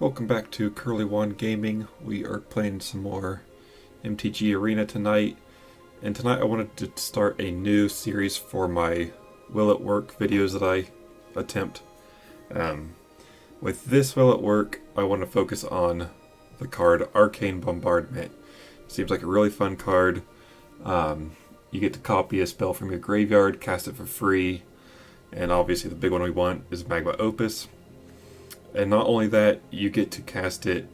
Welcome back to Curly One Gaming. We are playing some more MTG Arena tonight. And tonight I wanted to start a new series for my Will It Work videos that I attempt. With this Will It Work, I want to focus on the card Arcane Bombardment. Seems like a really fun card. You get to copy a spell from your graveyard, cast it for free, and obviously the big one we want is Magma Opus. And not only that, you get to cast it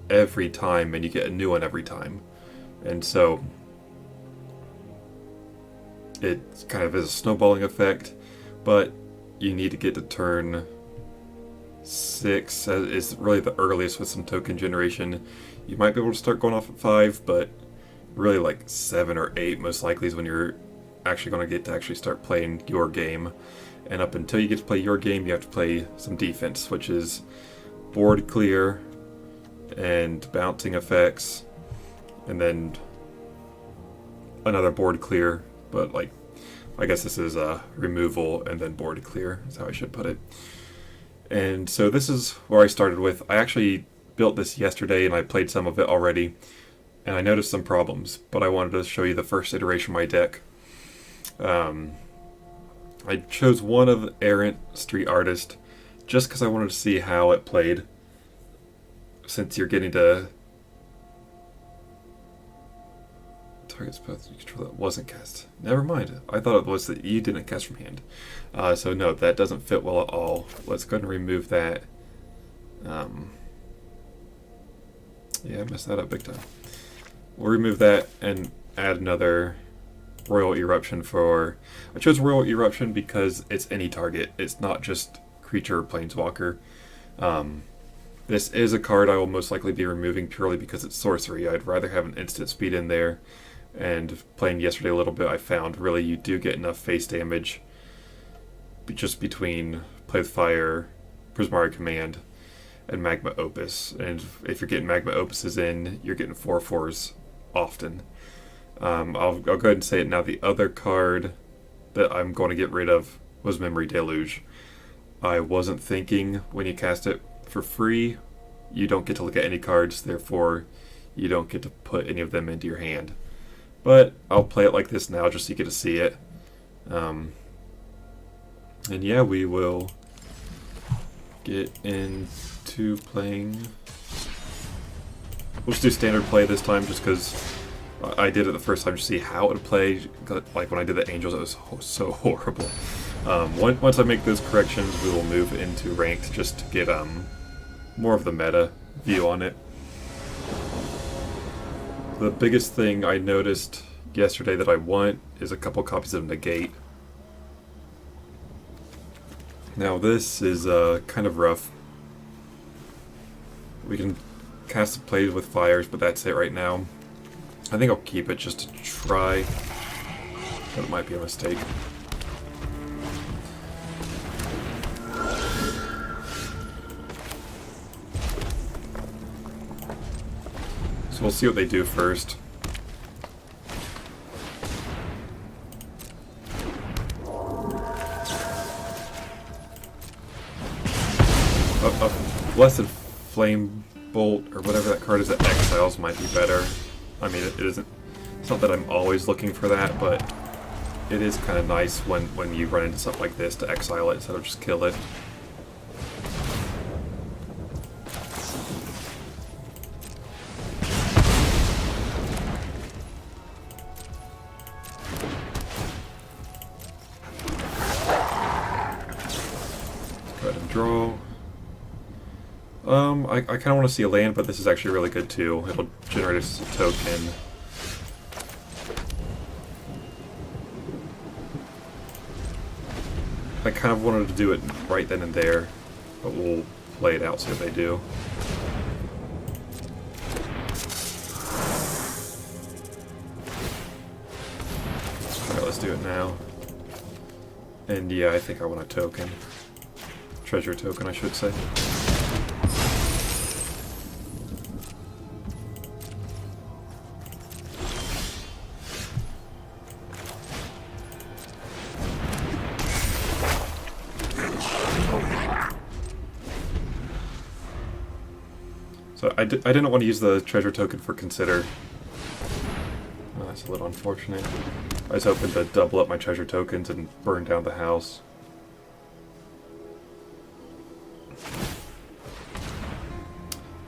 every time, and you get a new one every time. And so it kind of is a snowballing effect, but you need to get to turn 6 is really the earliest with some token generation. You might be able to start going off at 5, but really like 7 or 8 most likely is when you're actually going to get to actually start playing your game. And up until you get to play your game, you have to play some defense, which is board clear and bouncing effects, and then another board clear, but like, I guess this is removal and then board clear is how I should put it. And so this is where I started with. I actually built this yesterday and I played some of it already, and I noticed some problems, but I wanted to show you the first iteration of my deck. I chose one of Errant Street Artist just because I wanted to see how it played, since you're getting to target spell you control that wasn't cast. Never mind. I thought it was that you didn't cast from hand. So no, that doesn't fit well at all. Let's go ahead and remove that. Yeah, I messed that up big time. We'll remove that and add another Royal Eruption for... I chose Royal Eruption because it's any target. It's not just creature or planeswalker. This is a card I will most likely be removing purely because it's sorcery. I'd rather have an instant speed in there. And playing yesterday a little bit, I found really you do get enough face damage just between Play with Fire, Prismari Command, and Magma Opus. And if you're getting Magma Opuses in, you're getting 4/4s often. I'll go ahead and say it now. The other card that I'm going to get rid of was Memory Deluge. I wasn't thinking when you cast it for free, you don't get to look at any cards, therefore you don't get to put any of them into your hand. But I'll play it like this now just so you get to see it. And yeah, we will get into playing. We'll just do standard play this time just because I did it the first time to see how it would play. Like when I did the Angels, it was so horrible. Once I make those corrections, we will move into ranked just to get more of the meta view on it. The biggest thing I noticed yesterday that I want is a couple copies of Negate. Now this is kind of rough. We can cast the plays with fires, but that's it right now. I think I'll keep it just to try, but it might be a mistake. So we'll see what they do first. A Blessed Flame Bolt, or whatever that card is that exiles, might be better. I mean, it isn't. It's not that I'm always looking for that, but it is kind of nice when you run into stuff like this to exile it instead of just kill it. Let's go ahead and draw. I kind of want to see a land, but this is actually really good too. It'll generate us a token. I kind of wanted to do it right then and there, but we'll play it out, see what they do. Alright, let's do it now. And yeah, I think I want a token. Treasure token, I should say. So I didn't want to use the treasure token for consider. Oh, that's a little unfortunate. I was hoping to double up my treasure tokens and burn down the house.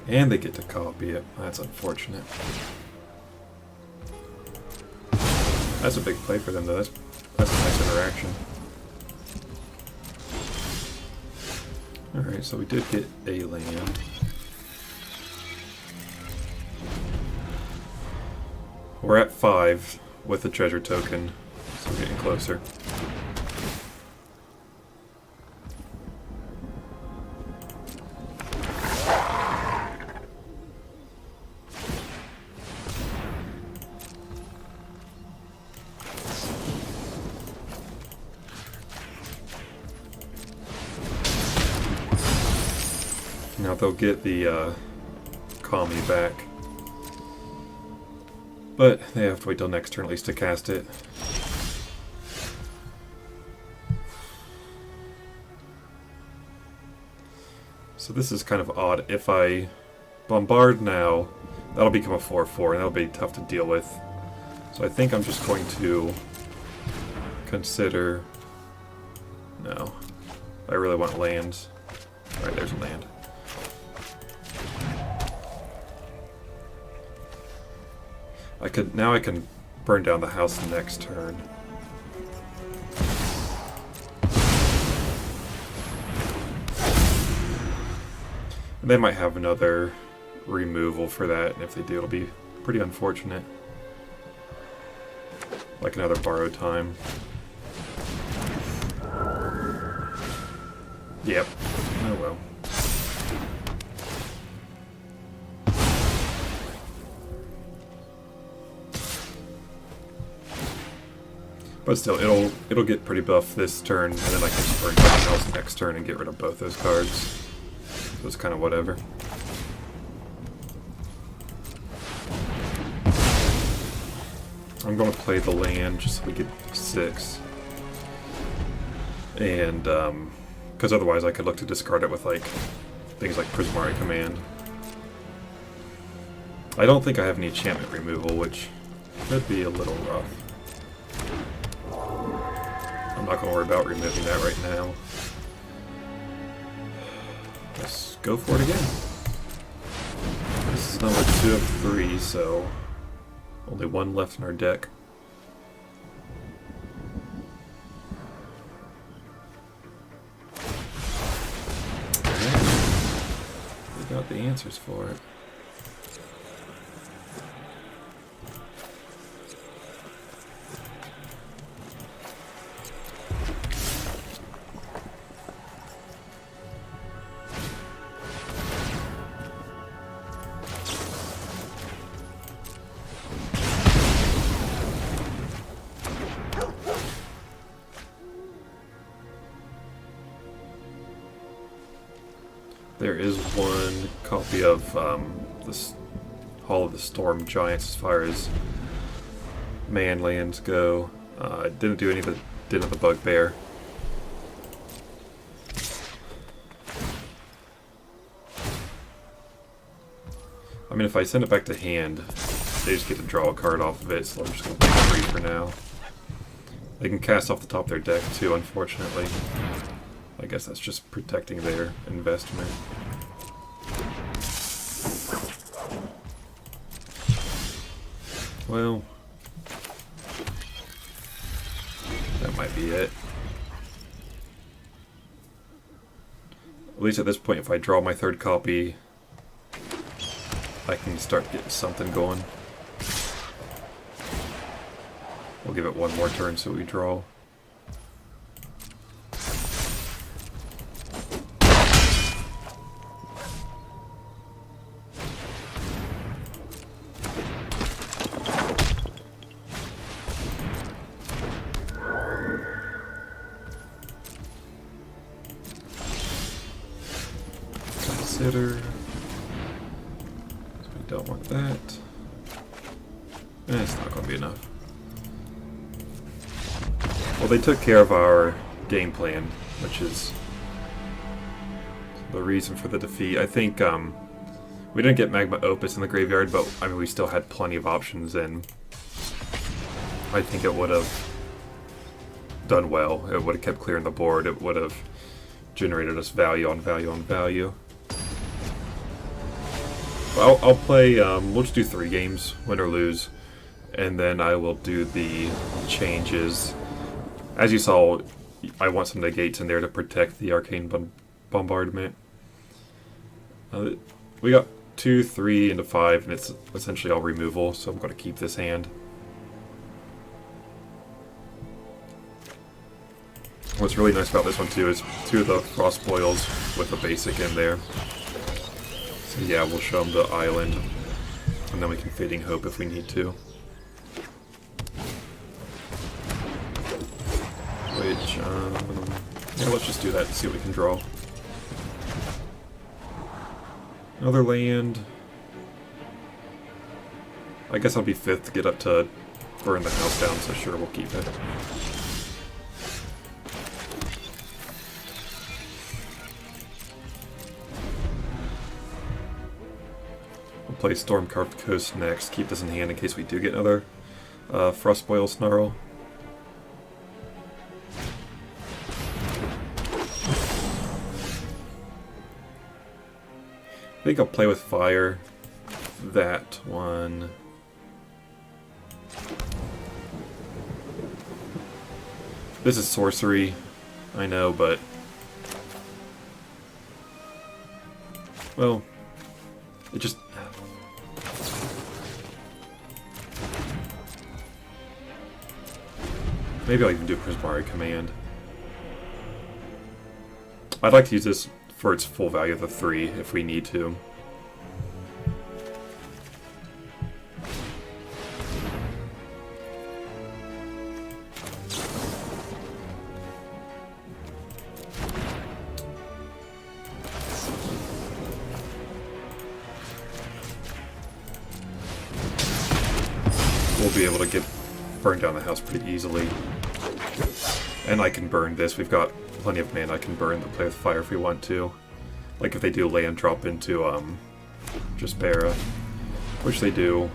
And they get to copy it. That's unfortunate. That's a big play for them, though. That's a nice interaction. Alright, so we did get a land. We're at 5 with the treasure token, so we're getting closer. Now they'll get the Kami back. But they have to wait till next turn at least to cast it. So this is kind of odd. If I bombard now, that'll become a 4/4 and that'll be tough to deal with. So I think I'm just going to consider... No. I really want lands. Alright, there's a land. Now I can burn down the house next turn. And they might have another removal for that, and if they do, it'll be pretty unfortunate. Like another borrow time. Yep. Oh well. But still, it'll get pretty buff this turn, and then I can just burn something else next turn and get rid of both those cards. So it's kind of whatever. I'm going to play the land just so we get 6. And, because otherwise I could look to discard it with, like, things like Prismari Command. I don't think I have any enchantment removal, which could be a little rough. I'm not going to worry about removing that right now. Let's go for it again. This is number 2 of 3, so only 1 left in our deck. Okay. We got the answers for it. There is one copy of this Hall of the Storm Giants as far as man lands go. Didn't do any of the Den of the Bugbear. I mean, if I send it back to hand, they just get to draw a card off of it, so I'm just going to take 3 for now. They can cast off the top of their deck too, unfortunately. I guess that's just protecting their investment. Well, that might be it. At least at this point, if I draw my 3rd copy, I can start getting something going. We'll give it 1 more turn so we draw. Consider. So we don't want that. It's not going to be enough. Well, they took care of our game plan, which is the reason for the defeat. I think we We didn't get Magma Opus in the graveyard, but I mean we still had plenty of options, and I think it would have done well. It would have kept clearing the board. It would have generated us value on value on value. I'll play, we'll just do 3 games, win or lose, and then I will do the changes. As you saw, I want some negates in there to protect the Arcane Bombardment. We got 2, 3 into 5, and it's essentially all removal, so I'm going to keep this hand. What's really nice about this one too is 2 of the Frost Boils with a basic in there. So yeah, we'll show them the island, and then we can Fading Hope if we need to. Which, yeah, let's just do that and see what we can draw. Another land. I guess I'll be 5th to get up to burn the house down, so sure, we'll keep it. We'll play Storm-Carved Coast next, keep this in hand in case we do get another Frostboil Snarl. I think I'll play with fire. That one. This is sorcery, I know, but well, it just maybe I'll even do Prismari Command. I'd like to use this for its full value of the 3 if we need to. We'll be able to burn down the house pretty easily. And I can burn this. We've got plenty of mana I can burn to play with fire if we want to. Like if they do land drop into Jaspera, which they do.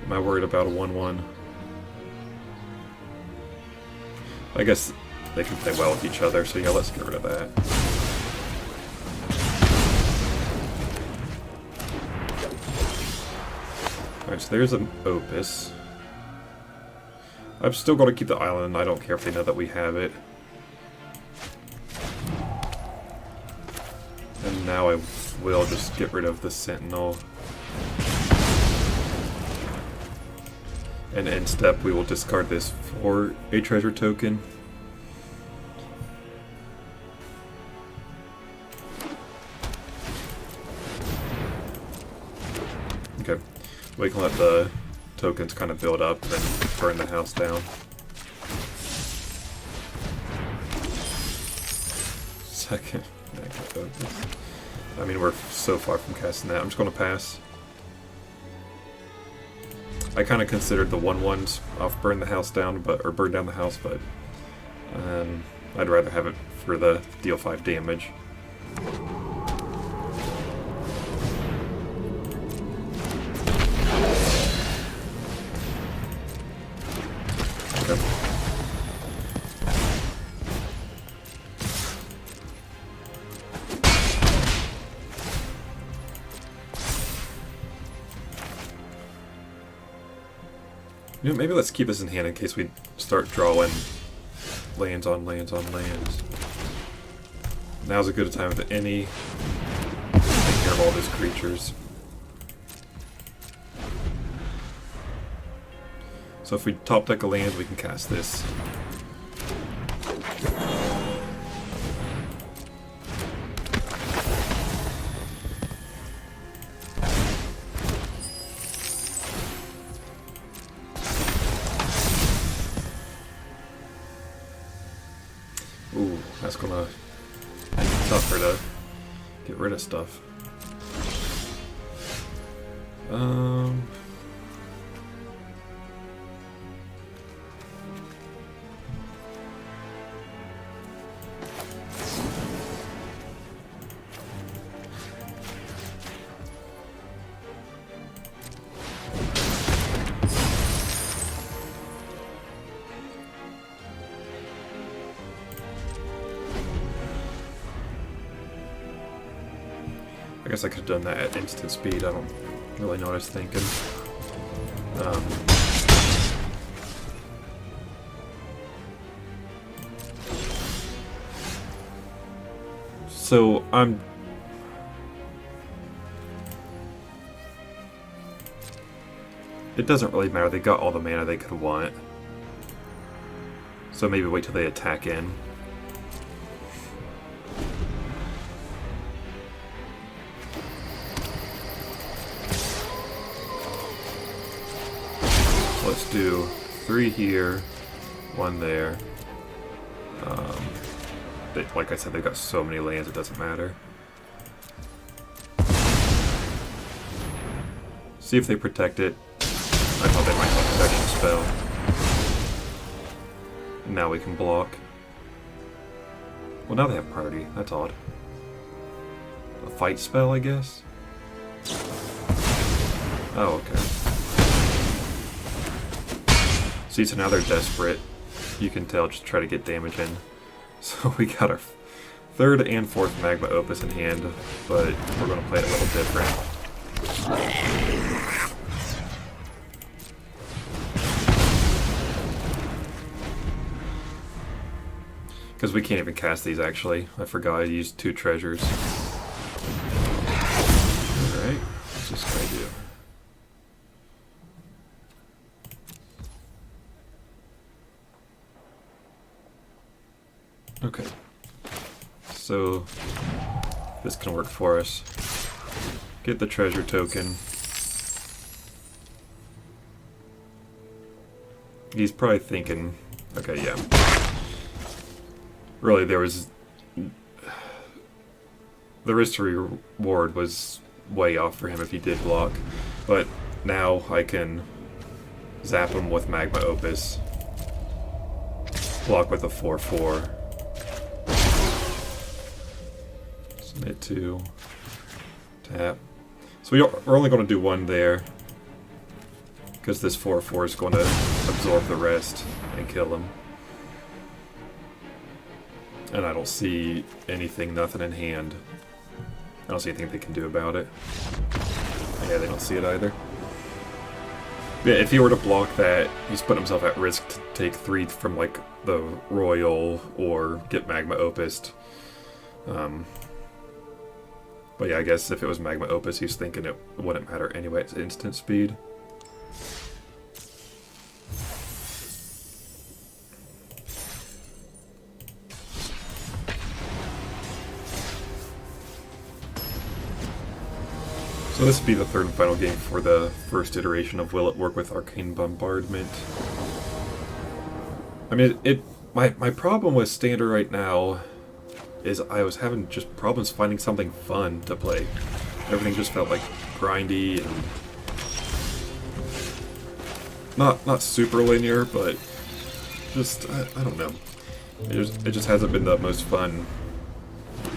Am I worried about a 1/1? I guess they can play well with each other, so yeah, let's get rid of that. Alright, so there's an Opus. I'm still going to keep the island. I don't care if they know that we have it. And now I will just get rid of the Sentinel. And end step, we will discard this for a treasure token. Okay, we can let the tokens kind of build up and burn the house down. Second. I mean, we're so far from casting that. I'm just going to pass. I kind of considered the 1/1s off burn the house down, or burn down the house, but I'd rather have it for the deal 5 damage. You know, maybe let's keep this in hand in case we start drawing lands on lands on lands. Now's as good a time as any to take care of all these creatures. So if we top deck a land, we can cast this. Ooh, that's gonna be tougher to get rid of stuff. I guess I could have done that at instant speed. I don't really know what I was thinking. So it doesn't really matter. They got all the mana they could want. So maybe wait till they attack in. Let's do 3 here, 1 there. Like I said, they've got so many lands, it doesn't matter. See if they protect it. I thought they might have a protection spell. Now we can block. Well, now they have party. That's odd. A fight spell, I guess? Oh, okay. See, so now they're desperate. You can tell, just try to get damage in. So we got our 3rd and 4th Magma Opus in hand, but we're going to play it a little different. Because we can't even cast these, actually. I forgot I used 2 treasures. Alright, what's this guy do? Okay, so this can work for us. Get the treasure token. He's probably thinking, okay, yeah. Really, the risk to reward was way off for him if he did block. But now I can zap him with Magma Opus. Block with a 4/4. Submit 2. Tap. So we're only going to do 1 there. Because this 4/4 is going to absorb the rest and kill him. And I don't see anything, nothing in hand. I don't see anything they can do about it. Yeah, they don't see it either. Yeah, if he were to block that, he's put himself at risk to take 3 from, like, the Royal or get Magma Opused. But yeah, I guess if it was Magma Opus, he's thinking it wouldn't matter anyway. It's instant speed. So this would be the 3rd and final game for the first iteration of Will It Work with Arcane Bombardment. I mean, my problem with Standard right now is I was having just problems finding something fun to play. Everything just felt like grindy and not super linear, but just I don't know. It just hasn't been the most fun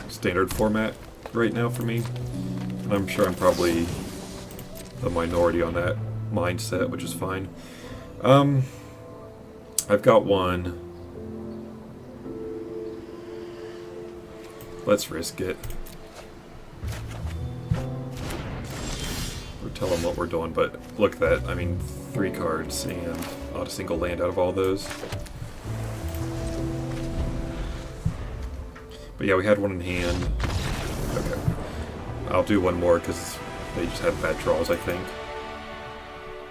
Standard format right now for me. And I'm sure I'm probably the minority on that mindset, which is fine. I've got 1. Let's risk it. Or tell them what we're doing, but look at that. I mean, 3 cards and not a single land out of all those. But yeah, we had 1 in hand. Okay. I'll do 1 more because they just had bad draws, I think.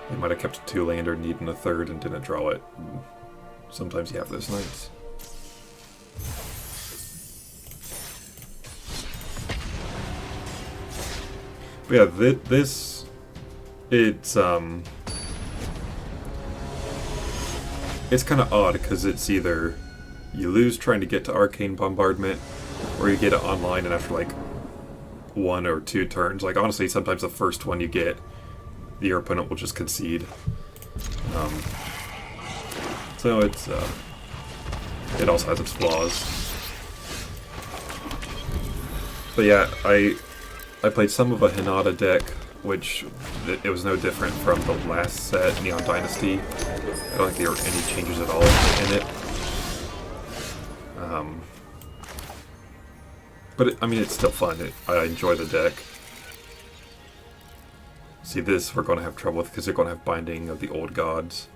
They might have kept a 2-lander needing a 3rd and didn't draw it. Sometimes you have those nights. But yeah, this it's kind of odd because it's either you lose trying to get to Arcane Bombardment, or you get it online and after like 1 or 2 turns. Like honestly, sometimes the first one you get, your opponent will just concede. So it's it also has its flaws. But yeah, I played some of a Hinata deck, which it was no different from the last set, Neon Dynasty. I don't think there were any changes at all in it. But I mean, it's still fun. I enjoy the deck. See, this we're going to have trouble with because they're going to have Binding of the Old Gods.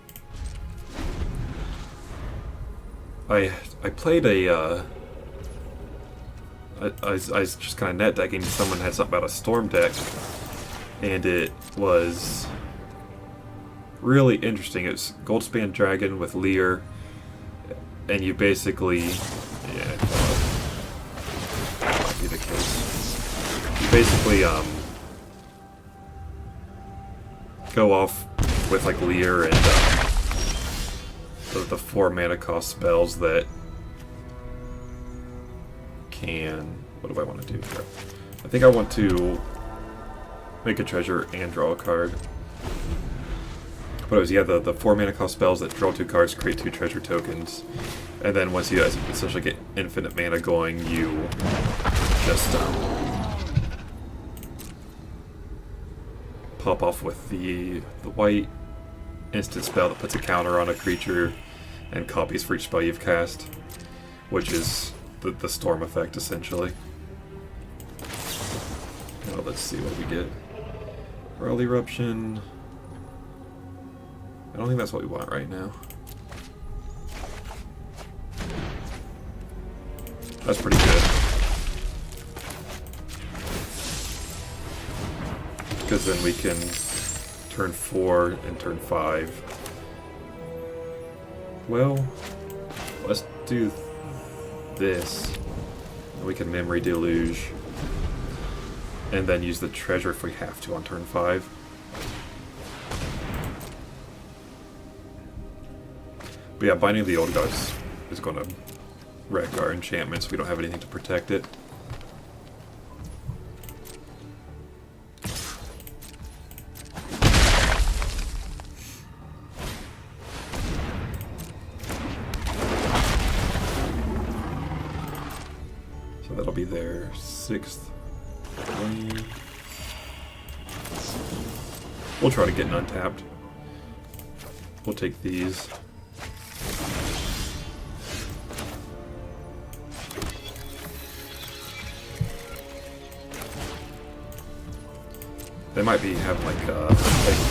I played a I was just kind of net decking. Someone had something about a storm deck, and it was really interesting. It was Goldspan Dragon with Lear, and you basically, yeah, that might be the case. You basically go off with like Lear and the 4 mana cost spells that can... What do I want to do here? I think I want to make a treasure and draw a card. But it was, yeah, the 4 mana cost spells that draw 2 cards, create 2 treasure tokens. And then once you guys essentially get infinite mana going, you just pop off with the white instant spell that puts a counter on a creature and copies for each spell you've cast, which is the storm effect, essentially. Well, let's see what we get. Royal Eruption. I don't think that's what we want right now. That's pretty good. Because then we can turn 4 and turn 5. Well, let's do this. We can Memory Deluge. And then use the treasure if we have to on turn 5. But yeah, Binding of the Old Gods is going to wreck our enchantments. We don't have anything to protect it. So that'll be their 6th. We'll try to get an untapped. We'll take these. They might be having like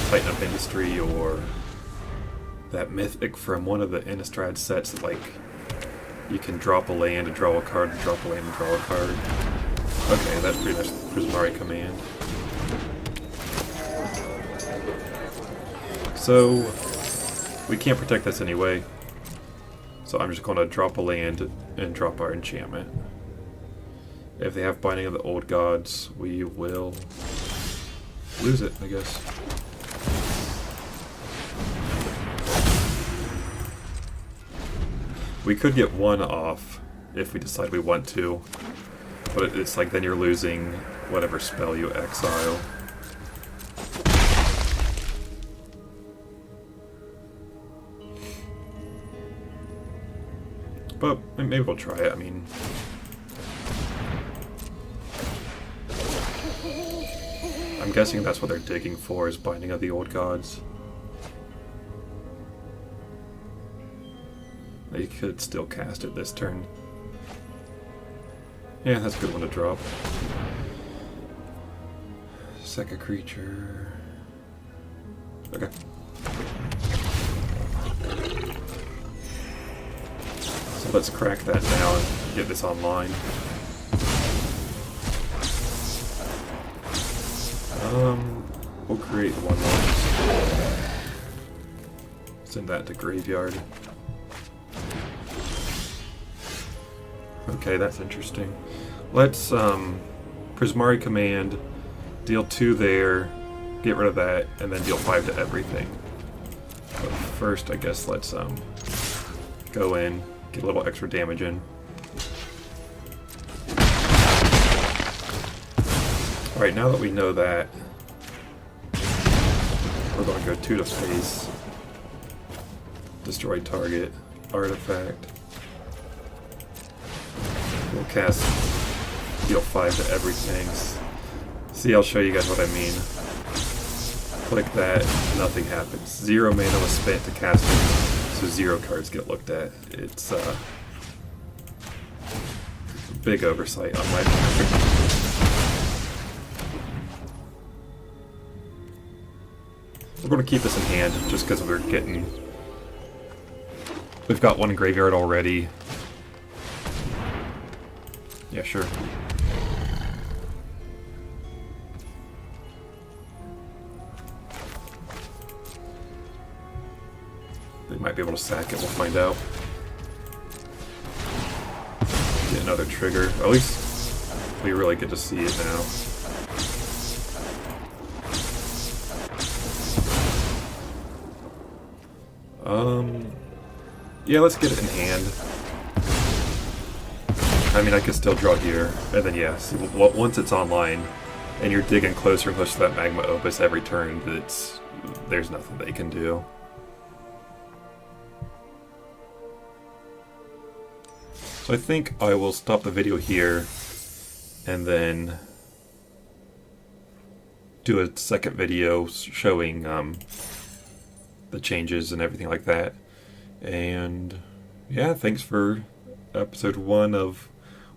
Titan of Industry or that mythic from one of the Innistrad sets that like you can drop a land and draw a card, and drop a land and draw a card. Okay, that's pretty much Prismari Command. So we can't protect this anyway. So I'm just going to drop a land and drop our enchantment. If they have Binding of the Old Gods, we will lose it, I guess. We could get 1 off if we decide we want to, but it's like then you're losing whatever spell you exile. But maybe we'll try it, I mean... I'm guessing that's what they're digging for, is Binding of the Old Gods. They could still cast it this turn. Yeah, that's a good one to drop. Second creature... Okay. So let's crack that now and get this online. We'll create 1 more. Send that to graveyard. Okay, that's interesting. Let's Prismari Command, deal 2 there, get rid of that, and then deal 5 to everything. But first, I guess let's go in, get a little extra damage in. Alright, now that we know that, we're going to go 2 to face, destroy target, artifact. We'll cast deal 5 to everything. See, I'll show you guys what I mean. Click that, nothing happens. 0 mana was spent to cast it, so 0 cards get looked at. It's a big oversight on my part. We're going to keep this in hand just because we've got one graveyard already. Yeah, sure. They might be able to sack it, we'll find out. Get another trigger. At least we really get to see it now. Yeah, let's get it in hand. I mean, I could still draw here, and then yeah, see, once it's online, and you're digging closer and closer to that Magma Opus every turn, there's nothing they can do. So I think I will stop the video here, and then do a second video showing the changes and everything like that. And yeah, thanks for episode 1 of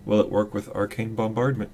Will It Work with Arcane Bombardment?